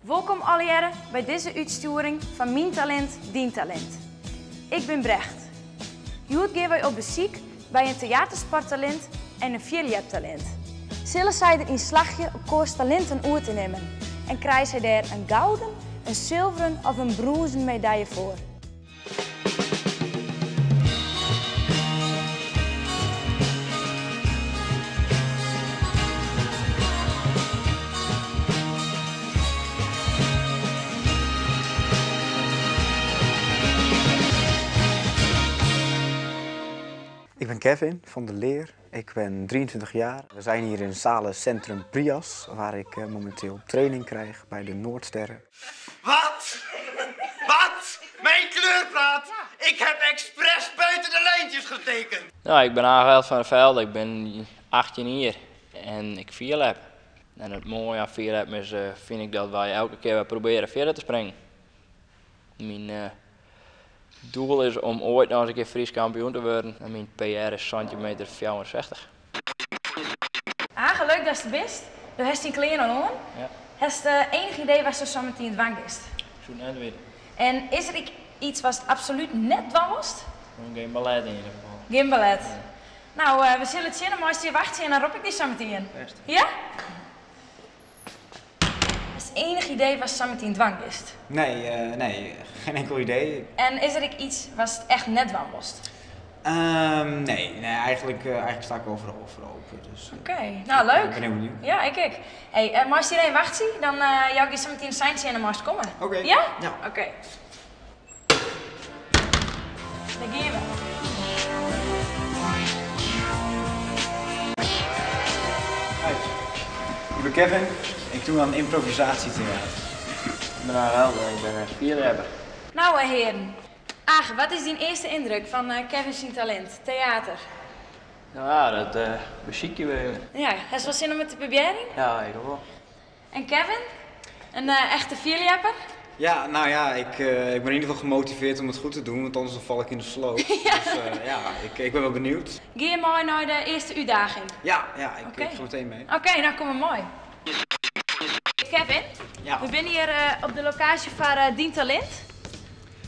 Welkom allereerst bij deze uitsturing van Mijn Talent, Dien Talent. Ik ben Brecht. Hier gaan wij op bezoek bij een theatersporttalent en een vierjeptalent. Zullen zij er in slagje op koers talenten uit te nemen en krijgen zij daar een gouden, een zilveren of een bronzen medaille voor. Ik ben Kevin van der Leer, ik ben 23 jaar. We zijn hier in Zalencentrum Prias, waar ik momenteel training krijg bij de Noordsterren. Wat? Wat? Mijn kleurplaat? Ik heb expres buiten de lijntjes getekend. Nou, ik ben Aageld van der Velde, ik ben 18 jaar en ik vierlap. En het mooie aan vierlap is, vind ik dat wij elke keer weer proberen verder te springen. Mijn doel is om ooit nog eens een keer Fries kampioen te worden. En mijn PR is centimeter 64. Leuk dat je er bent. Je hebt die kleren aan. Ja. Heb je enig idee waar ze zo meteen het dwang is? Zo net weten. En is er iets wat het absoluut net dwang was? Gewoon geen ballet in ieder geval. Geen ballet. Nou, we zullen het zien, maar als je wacht en dan roep ik die zo meteen. Best. Ja? Is het enig idee wat zo meteen dwang is? Nee, geen enkel idee. En is er iets wat het echt net dwang was? Nee, eigenlijk sta ik overal voor open. Dus, Oké, nou leuk. Ik ben heel benieuwd. Ja, ik. Hey, maar als je erin wacht, dan jou je zo meteen een seintje en dan mag je komen. Oké. Ja? Ja. Oké. Dan gaan we. Ik ben Kevin, ik doe aan improvisatietheater. Ik ben Aageld en ik ben een vierlapper. Nou heren, Age, wat is die eerste indruk van Kevin zijn talent, theater? Nou ja, dat muziekje weer. Ja, heb je wel zin om het te proberen? Ja, ik wel. En Kevin? Een echte vierjapper? Ja, nou ja, ik ben in ieder geval gemotiveerd om het goed te doen, want anders dan val ik in de sloot. Ja. Dus ja, ik ben wel benieuwd. Ga je mooi naar de eerste uitdaging? Ja, Oké. ik ga meteen mee. Oké, nou kom maar mooi. Kevin, Ja. we zijn hier op de locatie van Dien Talent.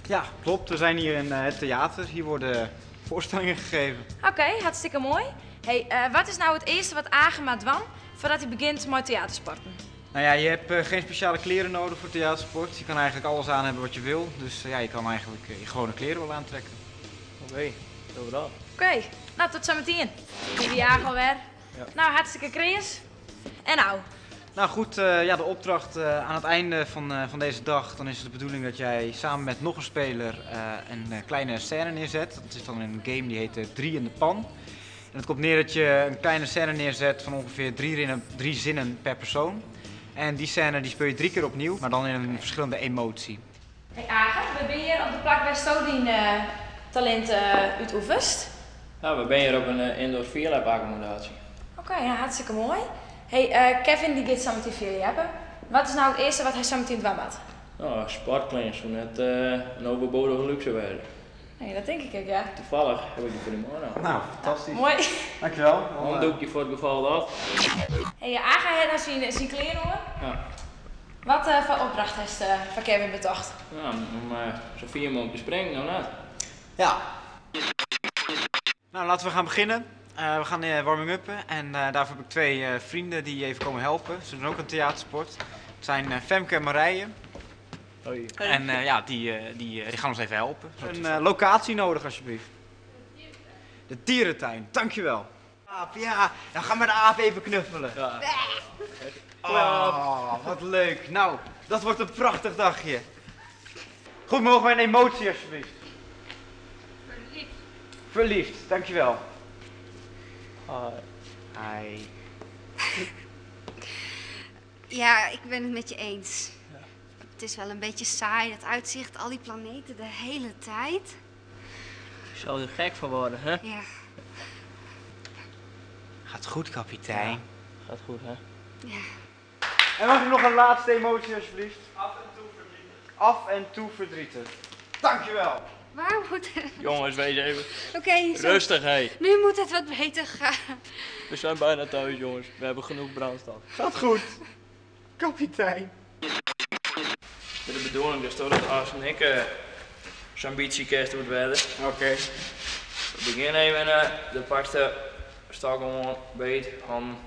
Ja, klopt. We zijn hier in het theater. Hier worden voorstellingen gegeven. Oké, hartstikke mooi. Hey, wat is nou het eerste wat Age maar dwang voordat hij begint met theatersporten? Nou ja, je hebt geen speciale kleren nodig voor theatersport. Je kan eigenlijk alles aan hebben wat je wil. Dus ja, je kan eigenlijk je gewone kleren wel aantrekken. Oké, zo dat. Oké, nou tot zometeen. Lieve Jager alweer. Ja. Nou, hartstikke creërs. En nou? Nou goed, ja, de opdracht aan het einde van deze dag, dan is het de bedoeling dat jij samen met nog een speler een kleine scène neerzet. Dat is dan een game die heet 3 in de pan. En het komt neer dat je een kleine scène neerzet van ongeveer 3 zinnen per persoon. En die scène die speel je 3 keer opnieuw, maar dan in een verschillende emotie. Hey Age, we zijn hier op de plek bij Stodien talent uitoefenst. Ja, we zijn hier op een indoor vierlap accommodatie. Oké, ja, hartstikke mooi. Hey, Kevin die gaat zo meteen veel hebben. Wat is nou het eerste wat hij zo meteen dwam had? Nou, sportkleding zou net een overbodige luxe werden. Nee, dat denk ik ook, ja. Toevallig heb ik die voor die morgen al. Nou, fantastisch. Mooi. Dankjewel. Een doekje voor het geval dat. Hey, Age heeft nou zijn kleren hoor. Ja. Wat voor opdracht heeft van Kevin betocht? Ja, om zo 4 mogelijk te springen, nou net. Ja. Nou, laten we gaan beginnen. We gaan warming-uppen en daarvoor heb ik 2 vrienden die even komen helpen. Ze doen ook een theatersport. Het zijn Femke en Marije. Hoi. En ja, die gaan ons even helpen. Een locatie nodig alsjeblieft. De dierentuin, dankjewel. Aap, ja, dan gaan we de aap even knuffelen. Ja. Oh, wat leuk. Nou, dat wordt een prachtig dagje. Goed, mogen wij een emotie alsjeblieft? Verliefd. Verliefd, dankjewel. Hi. Ja, ik ben het met je eens. Ja. Het is wel een beetje saai, het uitzicht, al die planeten de hele tijd. Je zou er gek van worden, hè? Ja. Gaat goed, kapitein. Ja, gaat goed, hè? Ja. En mag ik nog een laatste emotie alsjeblieft? Af en toe verdrietig. Af en toe verdrietig. Dankjewel. Waar moet het? Jongens, wees even Oké, zo. rustig, hé. Nu moet het wat beter gaan. We zijn bijna thuis, jongens. We hebben genoeg brandstof. Gaat goed. Kapitein. De bedoeling is toch dat als ik zo'n ambitie kerst moet werden. Oké. We beginnen even de pakte stak gewoon beet, hand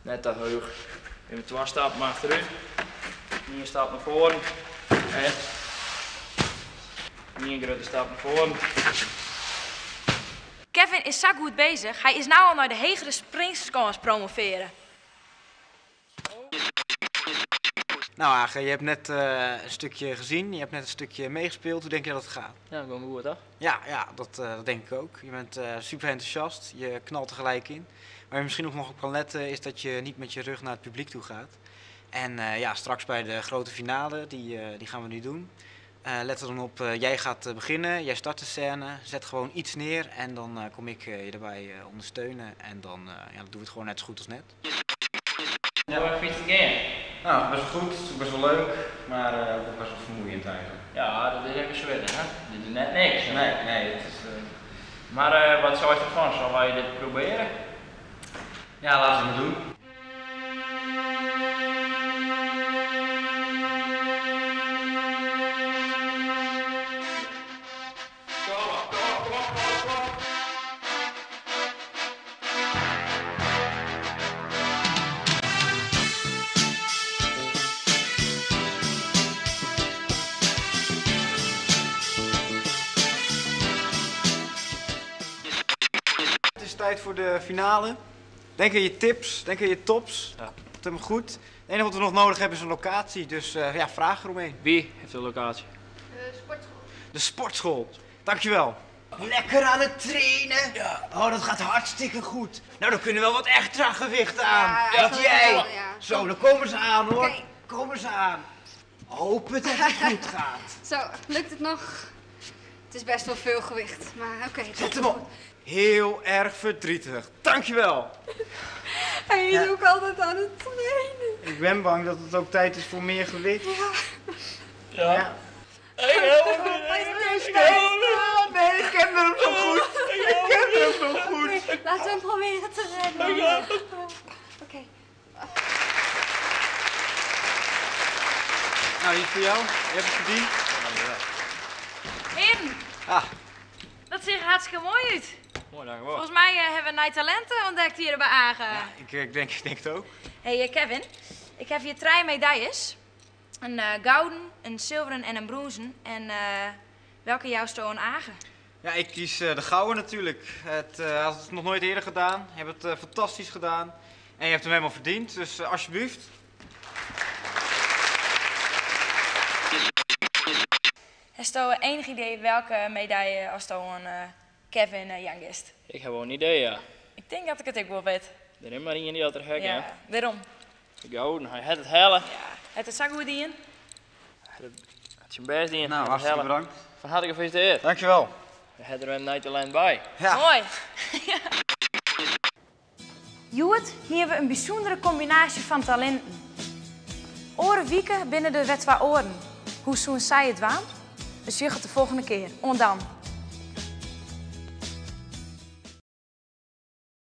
net te hoog. Even 2 stappen achteruit, 1 stap naar voren en 1 grote stap naar voren. Kevin is zo goed bezig. Hij is nu al naar de hegere springskans promoveren. Nou Age, je hebt net een stukje gezien, je hebt net een stukje meegespeeld. Hoe denk je dat het gaat? Ja, gewoon goed toch? Ja, dat denk ik ook. Je bent super enthousiast, je knalt er gelijk in. Waar je misschien ook nog op kan letten is dat je niet met je rug naar het publiek toe gaat. En ja, straks bij de grote finale, die gaan we nu doen. Let er dan op, jij gaat beginnen, jij start de scène, zet gewoon iets neer en dan kom ik je erbij ondersteunen. En dan, ja, dan doen we het gewoon net zo goed als net. Ja, fiets again. Nou, best wel goed, best wel leuk, maar ook best wel vermoeiend eigenlijk. Ja, dat is even zweten, hè? Dit is net niks. Nee, het is... Maar wat zou je ervan? Zal wij dit proberen? Ja, laten we het doen. Het is tijd voor de finale. Denk aan je tips, denk aan je tops. Ja. Dat helemaal goed. Het enige wat we nog nodig hebben is een locatie, dus ja, vraag eromheen. Wie heeft de locatie? De sportschool. Dankjewel. Lekker aan het trainen. Ja. Oh, dat gaat hartstikke goed. Nou, dan kunnen we wel wat extra gewicht aan. Ja, Wat jij? ja. Zo, dan komen ze aan hoor. Oké. Komen ze aan. Hopen dat het goed gaat. Zo, lukt het nog? Het is best wel veel gewicht, maar oké. Zet hem op. Heel erg verdrietig. Dankjewel. Hij is ook altijd aan het trainen. Ik ben bang dat het ook tijd is voor meer gewicht. Ja. Nee, ik ken hem zo goed. Ik ken hem zo goed. Laten we hem proberen te redden. Oké. Nou, die is voor jou. Je hebt het verdiend. Heren, Ah, dat ziet er hartstikke mooi uit. Mooi dan gewoon. Volgens mij hebben we nieuwe talenten ontdekt hier bij Agen. ja, ik denk het ook. Hey Kevin, ik heb hier 3 medailles. Een gouden, een zilveren en een bronzen. En welke jou stoon Agen? Ja, ik kies de gouden natuurlijk. Het had het nog nooit eerder gedaan. Je hebt het fantastisch gedaan. En je hebt hem helemaal verdiend, dus alsjeblieft. Heb je enig idee welke medaille als Kevin Youngest? Ik heb wel een idee, ja. Ik denk dat ik het ook wel weet. Er is maar één die dat er gek, hè. Ja, daarom. De gouden, hij had het helle. Ja, het is zo goed in. Hij had zijn best in. Nou, het hartstikke helle. bedankt. Van harte gefeliciteerd. Dankjewel. We hebben er een Nederland bij. Ja. Mooi. Joet, hier hebben we een bijzondere combinatie van talenten. Oren wieken binnen de wet 2 oren. Hoe zoen zij het waan? Dus je gaat de volgende keer. Ondam.